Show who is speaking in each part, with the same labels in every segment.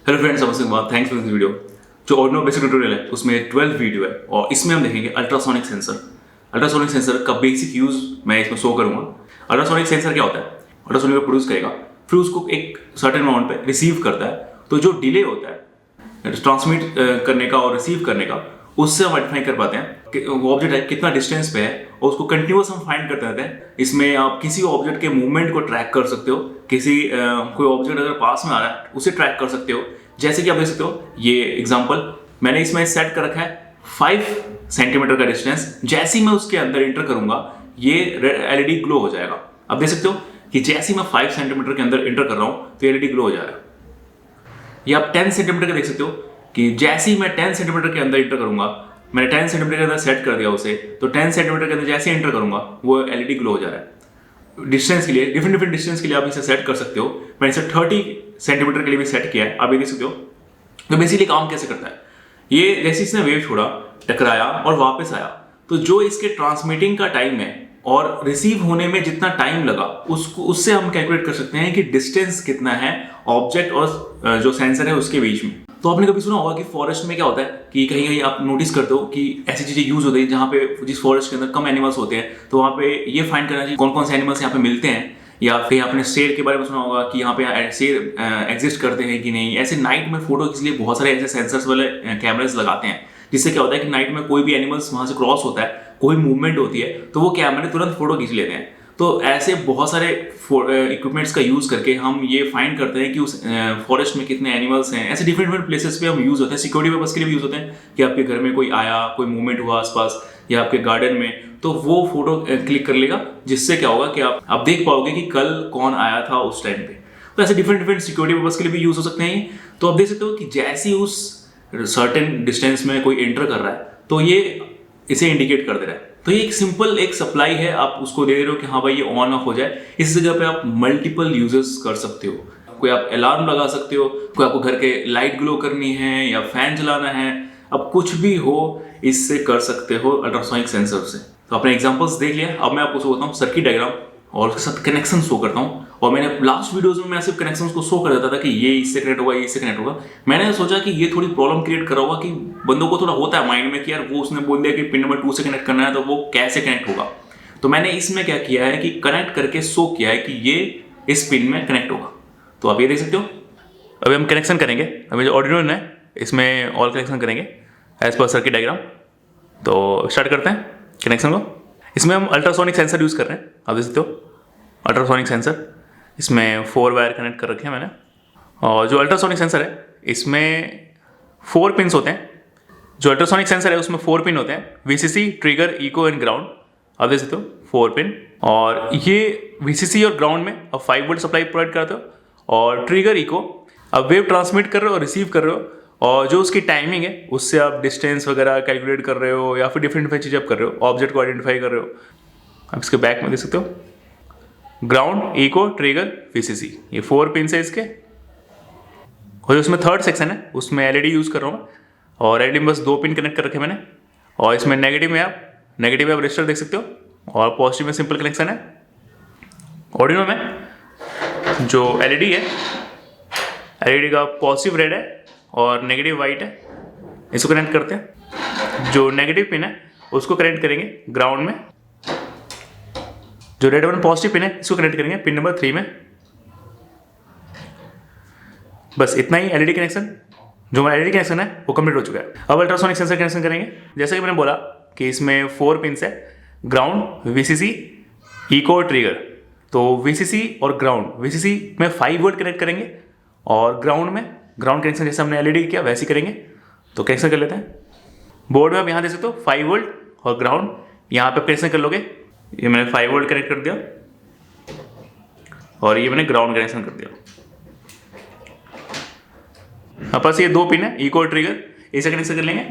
Speaker 1: Hello friends, नमस्ते Kumar, thanks for this video. जो Arduino basic tutorial है उसमें 12 वीडियो है और इसमें हम देखेंगे अल्ट्रासोनिक सेंसर। अल्ट्रासोनिक सेंसर का बेसिक यूज मैं इसमें शो करूंगा। अल्ट्रासोनिक सेंसर क्या होता है? अल्ट्रासोनिक को प्रोड्यूस करेगा, फिर उसको एक सर्टेन अमाउंट पे रिसीव करता है। तो जो डिले होता है ट्रांसमिट करने का और रिसीव करने का, उससे हम आइडेंटिफाई कर पाते हैं कि वो ऑब्जेक्ट है कितना डिस्टेंस पे है और उसको कंटिन्यूअस हम फाइंड करते रहते हैं। इसमें आप किसी ऑब्जेक्ट के मूवमेंट को ट्रैक कर सकते हो, कोई ऑब्जेक्ट अगर पास में आ रहा है उसे ट्रैक कर सकते हो। जैसे कि आप देख सकते हो ये एग्जांपल मैंने इसमें सेट कर रखा है 5 सेंटीमीटर का डिस्टेंस। जैसे ही मैं उसके अंदर एंटर करूंगा ये एलईडी ग्लो हो जाएगा। आप देख सकते हो कि जैसे ही मैं 5 सेंटीमीटर के अंदर एंटर कर रहा हूं तो एलईडी ग्लो हो जा रहा है। ये आप 10 सेंटीमीटर का देख सकते हो कि जैसे ही मैं 10 सेंटीमीटर के अंदर एंटर करूंगा, मैंने 10 सेंटीमीटर के अंदर सेट कर दिया उसे, तो 10 सेंटीमीटर के अंदर जैसे ही एंटर करूंगा वो एलईडी ग्लो हो जा रहा है। डिस्टेंस के लिए डिफरेंट डिस्टेंस के लिए आप इसे सेट कर सकते हो। मैंने इसे 30 सेंटीमीटर के लिए भी सेट किया है, आप ये देख सकते हो। तो बेसिकली काम कैसे करता है, ये जैसे इसने वेव छोड़ा, टकराया और वापस आया, तो जो इसके ट्रांसमिटिंग का टाइम है और रिसीव होने में जितना टाइम लगा उससे हम कैलकुलेट कर सकते हैं कि डिस्टेंस कितना है ऑब्जेक्ट और जो सेंसर है उसके बीच में। तो आपने कभी सुना होगा कि फॉरेस्ट में क्या होता है कि कहीं कहीं आप नोटिस करते हो कि ऐसी चीजें यूज होती है जहाँ पे जिस फॉरेस्ट के अंदर कम एनिमल्स होते हैं, तो वहाँ पे ये फाइंड करना चाहिए कौन कौन से एनिमल्स यहाँ पे मिलते हैं। या फिर आपने शेर के बारे में सुना होगा कि यहाँ पे शेर एग्जिस्ट करते हैं कि नहीं। ऐसे नाइट में फोटो के लिए बहुत सारे ऐसे सेंसर्स वाले कैमरेज लगाते हैं, जिससे क्या होता है कि नाइट में कोई भी एनिमल्स वहां से क्रॉस होता है, कोई मूवमेंट होती है, तो वो कैमरे तुरंत फोटो खींच लेते हैं। तो ऐसे बहुत सारे इक्विपमेंट्स का यूज करके हम ये फाइंड करते हैं कि उस फॉरेस्ट में कितने एनिमल्स हैं। ऐसे डिफरेंट प्लेसेस पे हम यूज होते हैं, सिक्योरिटी पर्पस के लिए भी यूज होते हैं कि आपके घर में कोई आया, कोई मूवमेंट हुआ आसपास या आपके गार्डन में, तो वो फोटो क्लिक कर लेगा, जिससे क्या होगा कि आप देख पाओगे कि कल कौन आया था उस टाइम पे। तो ऐसे डिफरेंट सिक्योरिटी पर्पस के लिए भी यूज हो सकते हैं। तो आप देख सकते हो कि जैसे ही उस सर्टेन डिस्टेंस में कोई एंटर कर रहा है तो ये इसे इंडिकेट कर दे रहा है। तो ये एक सिंपल एक सप्लाई है, आप उसको दे रहे हो कि हाँ भाई ये ऑन ऑफ हो जाए। इस जगह पे आप मल्टीपल यूजेस कर सकते हो। कोई आप अलार्म लगा सकते हो, कोई आपको घर के लाइट ग्लो करनी है या फैन चलाना है, अब कुछ भी हो इससे कर सकते हो अल्ट्रासोनिक सेंसर से। तो आपने एग्जांपल्स देख लिया, अब मैं आपको बताता हूँ सर्किट डायग्राम और उसके साथ कनेक्शन शो करता हूँ। और मैंने लास्ट वीडियोस में मैं सिर्फ कनेक्शंस को शो कर देता था कि ये इससे कनेक्ट होगा, ये इससे कनेक्ट होगा। मैंने सोचा कि ये थोड़ी प्रॉब्लम क्रिएट कर रहा होगा कि बंदों को थोड़ा होता है माइंड में कि यार वो उसने बोल दिया कि पिन नंबर 2 से कनेक्ट करना है, तो वो कैसे कनेक्ट होगा। तो मैंने इसमें क्या किया है कि कनेक्ट करके शो किया है कि ये इस पिन में कनेक्ट होगा। तो आप ये देख सकते हो। अभी हम कनेक्शन करेंगे, अभी जो ऑर्डिनो है इसमें ऑल कनेक्शन करेंगे एज पर सर्किट डायग्राम। तो स्टार्ट करते हैं कनेक्शन को। इसमें हम अल्ट्रासोनिक सेंसर यूज़ कर रहे हैं, आप देख सकते हो अल्ट्रासोनिक सेंसर। इसमें 4 वायर कनेक्ट कर रखे हैं मैंने। और जो अल्ट्रासोनिक सेंसर है इसमें 4 पिन्स होते हैं। जो अल्ट्रासोनिक सेंसर है उसमें 4 पिन होते हैं, VCC, trigger, echo and ground. आप देख सकते हो 4 पिन। और ये वीसीसी और ग्राउंड में अब 5 वोल्ट सप्लाई प्रोवाइड करते हो। और ट्रिगर, इको अब वेव ट्रांसमिट कर रहे हो और रिसीव कर रहे हो, और जो उसकी टाइमिंग है उससे आप डिस्टेंस वगैरह कैलकुलेट कर रहे हो या फिर डिफरेंट चीज़ें आप कर रहे हो, ऑब्जेक्ट को आइडेंटिफाई कर रहे हो। आप इसके बैक में देख सकते हो ग्राउंड, इको, ट्रिगर, वीसीसी, ये 4 पिन है इसके। और उसमें थर्ड सेक्शन है उसमें एलईडी यूज़ कर रहा हूँ, और एलईडी में बस 2 पिन कनेक्ट कर रखे मैंने। और इसमें नेगेटिव में आप रजिस्टर देख सकते हो, और पॉजिटिव में सिंपल कनेक्शन है। ऑर्डिनो में जो एलईडी है, एलईडी का पॉजिटिव रेड है और नेगेटिव वाइट है, इसको कनेक्ट करते हैं। जो नेगेटिव पिन है उसको कनेक्ट करेंगे ग्राउंड में, जो रेड वन पॉजिटिव पिन है इसको कनेक्ट करेंगे पिन नंबर 3 में। बस इतना ही एलईडी कनेक्शन। जो हमारा एलईडी कनेक्शन है वो कंप्लीट हो चुका है। अब अल्ट्रासोनिक सेंसर कनेक्शन करेंगे। जैसे कि मैंने बोला कि इसमें 4 पिन्स है, ग्राउंड, वीसीसी, इको और ट्रिगर। तो वीसीसी और ग्राउंड, वीसीसी में 5 वोल्ट कनेक्ट करेंगे और ग्राउंड में ग्राउंड कनेक्शन जैसे हमने एलईडी किया वैसे ही करेंगे। तो कनेक्शन कर लेते हैं। बोर्ड में आप यहाँ देख सकते हो 5 वोल्ट और ग्राउंड, यहाँ पे कनेक्शन कर लोगे। ये मैंने 5 वोल्ट कनेक्ट कर दिया और ये मैंने ग्राउंड कनेक्शन कर दिया। अब बस ये 2 पिन है, इको और ट्रिगर, इसे कनेक्शन कर लेंगे।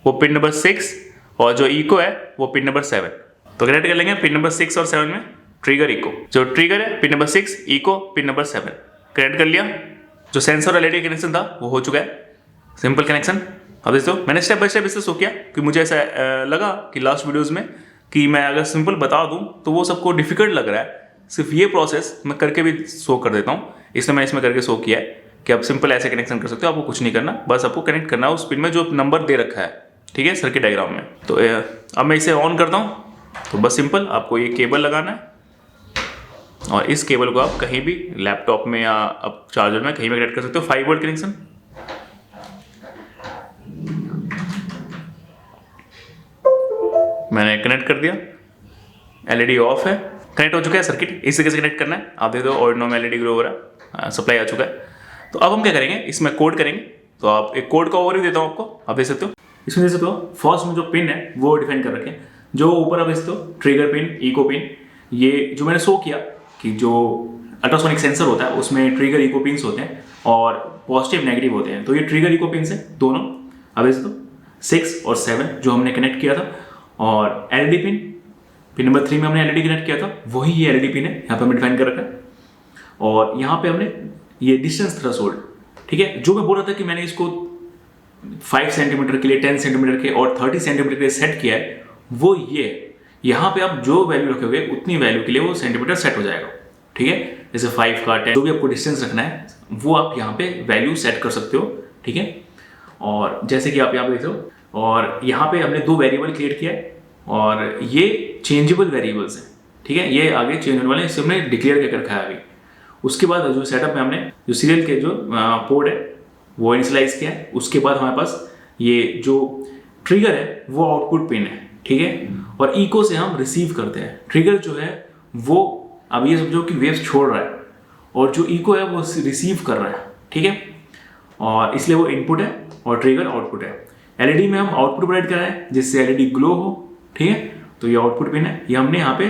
Speaker 1: वो पिन नंबर 6 और जो इको है वो पिन नंबर 7। तो कनेक्ट कर लेंगे पिन नंबर 6 और 7 में ट्रिगर, इको। जो ट्रिगर है pin number 6, eco pin number 7, connect कर लिया। जो सेंसर और एलईडी कनेक्शन था वो हो चुका है, सिंपल कनेक्शन। अब देखो मैंने स्टेप बाय स्टेप इससे शो किया कि मुझे ऐसा लगा कि लास्ट वीडियोज़ में कि मैं अगर सिंपल बता दूं तो वो सबको डिफिकल्ट लग रहा है। सिर्फ ये प्रोसेस मैं करके भी शो कर देता हूँ, इसलिए मैंने इसमें करके शो किया है कि आप सिंपल ऐसे कनेक्शन कर सकते हो, आपको कुछ नहीं करना, बस आपको कनेक्ट करना है उस पिन में जो नंबर दे रखा है, ठीक है, सर्किट डायग्राम में। तो अब मैं इसे ऑन करता हूँ। तो बस सिंपल आपको ये केबल लगाना है और इस केबल को आप कहीं भी लैपटॉप में या आप चार्जर में कहीं भी कनेक्ट कर सकते हो। 5 वोल्ट कनेक्शन। मैंने कनेक्ट कर दिया, एलईडी ऑफ है, कनेक्ट हो चुका है सर्किट। इस तरीके से कनेक्ट करना है। आप देख दो ऑर्डिनो में एलईडी ग्लो हो रहा है, सप्लाई आ चुका है। तो अब हम क्या करेंगे, इसमें कोड करेंगे। तो आप एक कोड का ओवरव्यू देता हूँ आपको, आप देख सकते हो। इसमें देख सकते हो फर्स्ट में जो पिन है वो डिफाइन कर रखे हैं। जो ऊपर आप देख सकते हो ट्रिगर पिन, इको पिन, ये जो मैंने शो किया कि जो अल्ट्रासोनिक सेंसर होता है उसमें ट्रिगर इको पिन्स होते हैं और पॉजिटिव नेगेटिव होते हैं। तो ये ट्रिगर इको पिन्स है दोनों, अब देख सकते हो 6 और 7 जो हमने कनेक्ट किया था। और एलईडी पिन नंबर 3 में हमने एलईडी कनेक्ट किया था, वही ये एलईडी पिन है, यहाँ पे हमने डिफाइन कर रखा है। और यहाँ पे हमने ये डिस्टेंस थ्रेशोल्ड, ठीक है, जो मैं बोल रहा था कि मैंने इसको 5 सेंटीमीटर के लिए, 10 सेंटीमीटर के और 30 सेंटीमीटर के लिए सेट किया है, वो ये यहाँ पे आप जो वैल्यू रखोगे उतनी वैल्यू के लिए वो सेंटीमीटर सेट हो जाएगा, ठीक है। जैसे 5 का 10 जो भी आपको डिस्टेंस रखना है वो आप यहाँ पे वैल्यू सेट कर सकते हो, ठीक है। और जैसे कि आप यहाँ पे देख रहे हो, और यहाँ पे हमने 2 वेरिएबल क्रिएट किया है और ये चेंजेबल वेरिएबल्स हैं, ठीक है, ये आगे चेंज होने वाले हैं, इसे हमने डिक्लेयर करके रखा है अभी। उसके बाद जो सेटअप में हमने जो सीरियल के जो पोर्ट है वो इनिशियलाइज किया है। उसके बाद हमारे पास ये जो ट्रिगर है वो आउटपुट पिन है, ठीक है, और इको से हम रिसीव करते हैं। ट्रिगर जो है वो अब ये समझो कि वेव्स छोड़ रहा है और जो इको है वो रिसीव कर रहा है, ठीक है, और इसलिए वो इनपुट है और ट्रिगर आउटपुट है। एलईडी में हम आउटपुट प्रोवाइड कर रहे हैं जिससे एलईडी ग्लो हो, ठीक है। तो ये आउटपुट पिन है, ये हमने यहाँ पे।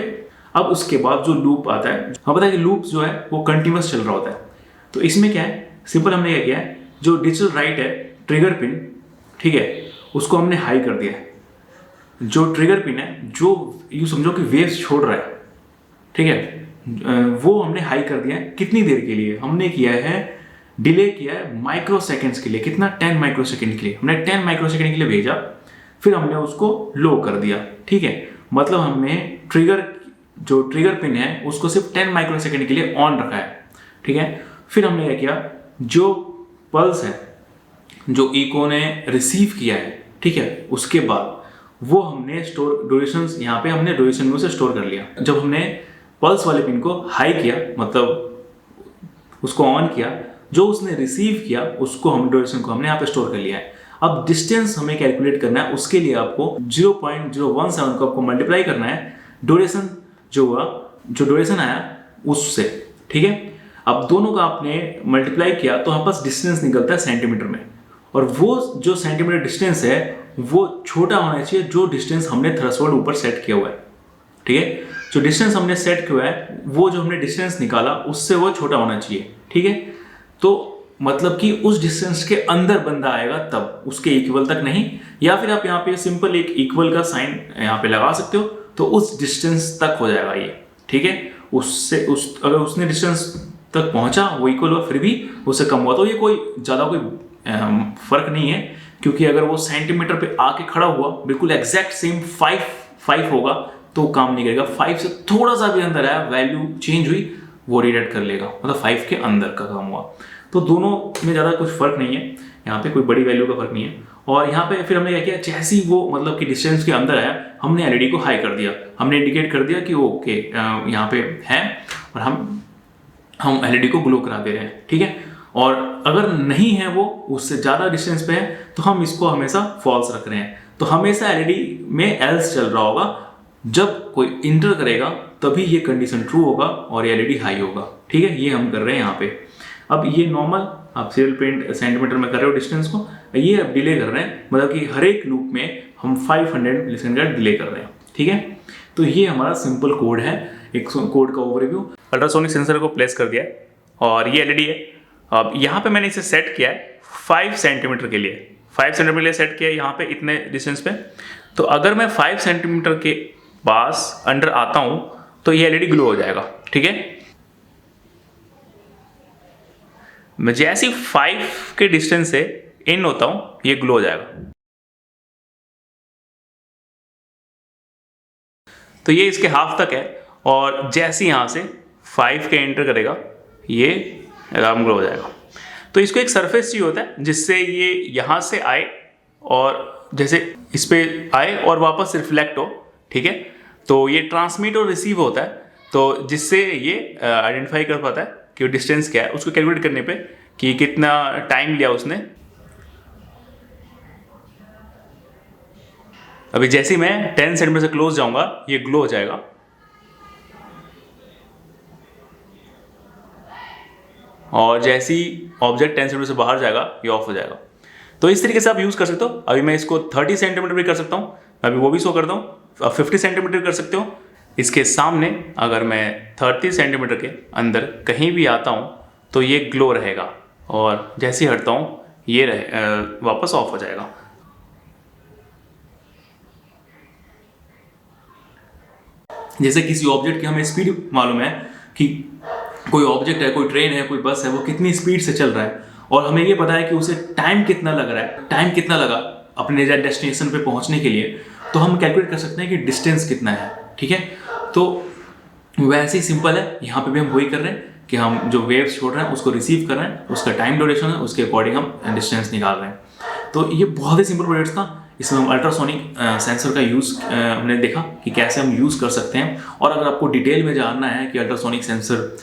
Speaker 1: अब उसके बाद जो लूप आता है, हमें पता है कि लूप जो है वो कंटिन्यूअस चल रहा होता है। तो इसमें क्या है, सिंपल हमने क्या किया है, जो डिजिटल राइट है ट्रिगर पिन, ठीक है, उसको हमने हाई कर दिया है। जो ट्रिगर पिन है जो यूँ समझो कि वेव्स छोड़ रहा है, ठीक है, वो हमने हाई कर दिया है। कितनी देर के लिए हमने किया है, डिले किया है माइक्रो सेकेंड्स के लिए। कितना, 10 माइक्रो सेकेंड के लिए हमने 10 माइक्रो सेकेंड के लिए भेजा, फिर हमने उसको लो कर दिया, ठीक है। मतलब हमने जो ट्रिगर पिन है उसको सिर्फ 10 माइक्रो सेकेंड के लिए ऑन रखा है, ठीक है। फिर हमने क्या किया, जो पल्स है जो इको ने रिसीव किया है, ठीक है, उसके बाद वो हमने स्टोर ड्यूरेशन, यहाँ पे हमने ड्यूरेशन में से स्टोर कर लिया। जब हमने पल्स वाले पिन को हाई किया, मतलब उसको ऑन किया, जो उसने रिसीव किया उसको हम ड्यूरेशन को हमने यहाँ पे स्टोर कर लिया है। अब डिस्टेंस हमें कैलकुलेट करना है, उसके लिए आपको 0.017 को आपको मल्टीप्लाई करना है ड्यूरेशन जो हुआ, जो ड्यूरेशन आया उससे, ठीक है। अब दोनों का आपने मल्टीप्लाई किया तो हमारे पास डिस्टेंस निकलता है सेंटीमीटर में, और वो जो सेंटीमीटर डिस्टेंस है वो छोटा होना चाहिए जो डिस्टेंस हमने थ्रेशोल्ड ऊपर सेट किया हुआ है, ठीक है। जो डिस्टेंस हमने सेट किया है वो जो हमने डिस्टेंस निकाला उससे वो छोटा होना चाहिए, ठीक है। तो मतलब कि उस डिस्टेंस के अंदर बंदा आएगा तब, उसके इक्वल तक नहीं। या फिर आप यहाँ पे सिंपल एक इक्वल का साइन यहाँ पे लगा सकते हो, तो उस डिस्टेंस तक हो जाएगा ये, ठीक है। उससे अगर उसने डिस्टेंस तक पहुंचा वो इक्वल हुआ, फिर भी उससे कम हुआ तो ये कोई ज़्यादा कोई फर्क नहीं है, क्योंकि अगर वो सेंटीमीटर पे आके खड़ा हुआ बिल्कुल एग्जैक्ट सेम 5 होगा तो काम नहीं करेगा। 5 से थोड़ा सा भी अंदर आया, वैल्यू चेंज हुई, वो रिडेक्ट कर लेगा, मतलब 5 के अंदर का काम हुआ। तो दोनों में ज़्यादा कुछ फर्क नहीं है, यहाँ पे कोई बड़ी वैल्यू का फर्क नहीं है। और यहाँ पे फिर हमने क्या किया, जैसे ही वो मतलब कि डिस्टेंस के अंदर आया, हमने एलईडी को हाई कर दिया, हमने इंडिकेट कर दिया कि ओके यहाँ पे है, और हम एलईडी को ग्लो करा दे रहे हैं, ठीक है। और अगर नहीं है वो उससे ज़्यादा डिस्टेंस पे है तो हम इसको हमेशा फॉल्स रख रहे हैं। तो हमेशा एलईडी में एल्स चल रहा होगा, जब कोई इंटर करेगा तभी ये कंडीशन ट्रू होगा और ये एलईडी हाई होगा, ठीक है। ये हम कर रहे हैं यहाँ पे। अब ये नॉर्मल आप सीरियल पेंट सेंटीमीटर में कर रहे हो डिस्टेंस को, ये अब डिले कर रहे हैं, मतलब कि हर एक लूप में हम 500 मिलीसेकंड का डिले कर रहे हैं, ठीक है। तो ये हमारा सिंपल कोड है, एक कोड का ओवरव्यू। अल्ट्रासोनिक सेंसर को प्लेस कर दिया है और ये एलईडी है। अब यहाँ पे मैंने इसे सेट किया है 5 सेंटीमीटर के लिए, 5 सेंटीमीटर के लिए सेट किया है यहाँ पे इतने डिस्टेंस पे। तो अगर मैं 5 सेंटीमीटर के पास अंडर आता हूँ तो ये एलईडी ग्लो हो जाएगा, ठीक है। मैं जैसे ही 5 के डिस्टेंस से इन होता हूँ ये ग्लो हो जाएगा। तो ये इसके हाफ तक है, और जैसे यहाँ से 5 के एंटर करेगा ये अलार्म ग्लो हो जाएगा। तो इसको एक सरफेस चाहिए होता है जिससे ये यहाँ से आए और जैसे इस पे आए और वापस रिफ्लेक्ट हो, ठीक है। तो ये ट्रांसमिट और रिसीव होता है, तो जिससे ये आइडेंटिफाई कर पाता है कि डिस्टेंस क्या है, उसको कैलकुलेट करने पे कि कितना टाइम लिया उसने। अभी जैसे ही मैं 10 सेंटीमीटर से क्लोज जाऊंगा ये ग्लो हो जाएगा, और जैसे ही ऑब्जेक्ट 10 सेंटीमीटर से बाहर जाएगा ये ऑफ हो जाएगा। तो इस तरीके से आप यूज़ कर सकते हो। अभी मैं इसको 30 सेंटीमीटर भी कर सकता हूँ, अभी वो भी शो करता हूँ। अब 50 सेंटीमीटर कर सकते हो। इसके सामने अगर मैं 30 सेंटीमीटर के अंदर कहीं भी आता हूँ तो ये ग्लो रहेगा, और जैसे ही हटता हूँ ये वापस ऑफ हो जाएगा। जैसे किसी ऑब्जेक्ट की हमें स्पीड मालूम है कि कोई ऑब्जेक्ट है, कोई ट्रेन है, कोई बस है, वो कितनी स्पीड से चल रहा है, और हमें ये पता है कि उसे टाइम कितना लग रहा है, टाइम कितना लगा अपने डेस्टिनेशन पे पहुंचने के लिए, तो हम कैलकुलेट कर सकते हैं कि डिस्टेंस कितना है, ठीक है। तो वैसे ही सिंपल है, यहाँ पे भी हम वही कर रहे हैं कि हम जो वेव्स छोड़ रहे हैं उसको रिसीव कर रहे हैं, उसका टाइम ड्यूरेशन है, उसके अकॉर्डिंग हम डिस्टेंस निकाल रहे हैं। तो ये बहुत ही सिंपल प्रोजेक्ट था। इसमें हम अल्ट्रासोनिक सेंसर का यूज़ हमने देखा कि कैसे हम यूज़ कर सकते हैं। और अगर आपको डिटेल में जानना है कि अल्ट्रासोनिक सेंसर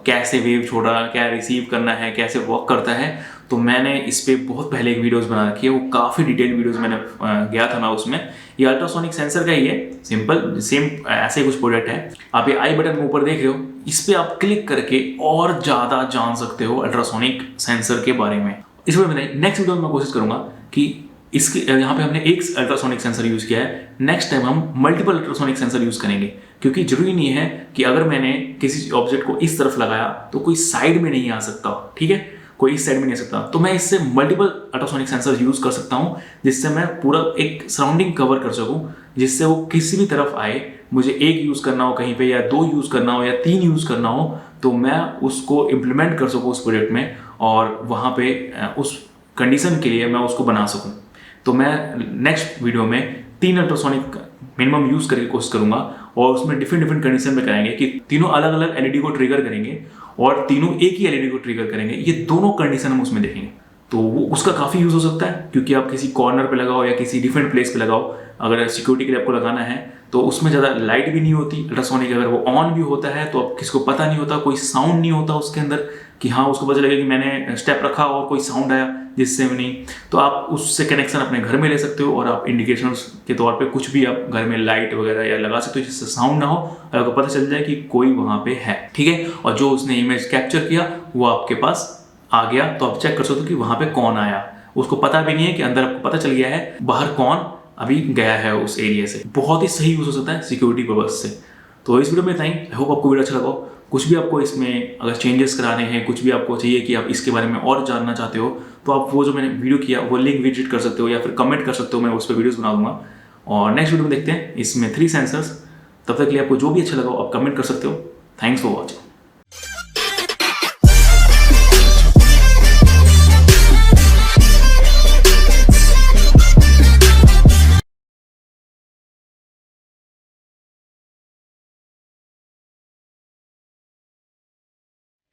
Speaker 1: कैसे वेव छोड़ रहा है, क्या रिसीव करना है, कैसे वर्क करता है, तो मैंने इस पर बहुत पहले एक वीडियोस बना रखी है, वो काफ़ी डिटेल वीडियोस मैंने गया था मैं उसमें। ये अल्ट्रासोनिक सेंसर का ही है, सिंपल सेम ऐसे ही कुछ प्रोडक्ट है। आप ये आई बटन ऊपर देख रहे हो, इस पर आप क्लिक करके और ज़्यादा जान सकते हो अल्ट्रासोनिक सेंसर के बारे में। इस वीडियो में नहीं, नेक्स्ट वीडियो में मैं कोशिश करूंगा कि इसके यहाँ पे हमने एक अल्ट्रासोनिक सेंसर यूज़ किया है, नेक्स्ट टाइम हम मल्टीपल अल्ट्रासोनिक सेंसर यूज़ करेंगे, क्योंकि जरूरी नहीं है कि अगर मैंने किसी ऑब्जेक्ट को इस तरफ लगाया तो कोई साइड में नहीं आ सकता, ठीक है, कोई इस साइड में नहीं आ सकता। तो मैं इससे मल्टीपल अल्ट्रासोनिक सेंसर यूज़ कर सकता हूँ, जिससे मैं पूरा एक सराउंडिंग कवर कर सकूँ, जिससे वो किसी भी तरफ आए, मुझे एक यूज़ करना हो कहीं पे, या 2 यूज़ करना हो, या 3 यूज़ करना हो, तो मैं उसको इम्प्लीमेंट कर सकूँ उस प्रोजेक्ट में, और वहाँ पे उस कंडीशन के लिए मैं उसको बना सकूँ। तो मैं नेक्स्ट वीडियो में 3 अल्ट्रासोनिक मिनिमम यूज़ करके कोशिश करूँगा, और उसमें डिफरेंट कंडीशन में कराएंगे कि तीनों अलग अलग एलईडी को ट्रिगर करेंगे और तीनों एक ही एलईडी को ट्रिगर करेंगे। ये दोनों कंडीशन हम उसमें देखेंगे, तो वो उसका काफ़ी यूज़ हो सकता है, क्योंकि आप किसी कॉर्नर पे लगाओ या किसी डिफरेंट प्लेस पे लगाओ, अगर सिक्योरिटी के लिए आपको लगाना है तो उसमें ज़्यादा लाइट भी नहीं होती। अल्ट्रासोनिक अगर वो ऑन भी होता है तो अब किसको पता नहीं होता, कोई साउंड नहीं होता उसके अंदर कि हाँ उसको पता लगे कि मैंने स्टेप रखा और कोई साउंड आया जिससे भी नहीं, तो आप उससे कनेक्शन अपने घर में ले सकते हो, और आप इंडिकेशंस के तौर पे कुछ भी आप घर में लाइट वगैरह या लगा सकते हो जिससे साउंड ना हो, और आपको पता चल जाए कि कोई वहाँ पे है, ठीक है। और जो उसने इमेज कैप्चर किया वो आपके पास आ गया, तो आप चेक कर सकते हो कि वहाँ पे कौन आया। उसको पता भी नहीं है कि अंदर आपको पता चल गया है, बाहर कौन अभी गया है उस एरिया से। बहुत ही सही यूज़ हो सकता है सिक्योरिटी पर्पज से। तो इस वीडियो में इतना ही। आई होप आपको वीडियो अच्छा लगा। कुछ भी आपको इसमें अगर चेंजेस कराने हैं, कुछ भी आपको चाहिए कि आप इसके बारे में और जानना चाहते हो, तो आप वो जो मैंने वीडियो किया वो लिंक विजिट कर सकते हो, या फिर कमेंट कर सकते हो, मैं उस पर वीडियोस बना दूंगा। और नेक्स्ट वीडियो में देखते हैं, इसमें 3 सेंसर्स। तब तक के लिए आपको जो भी अच्छा लगा आप कमेंट कर सकते हो। Thanks for watching.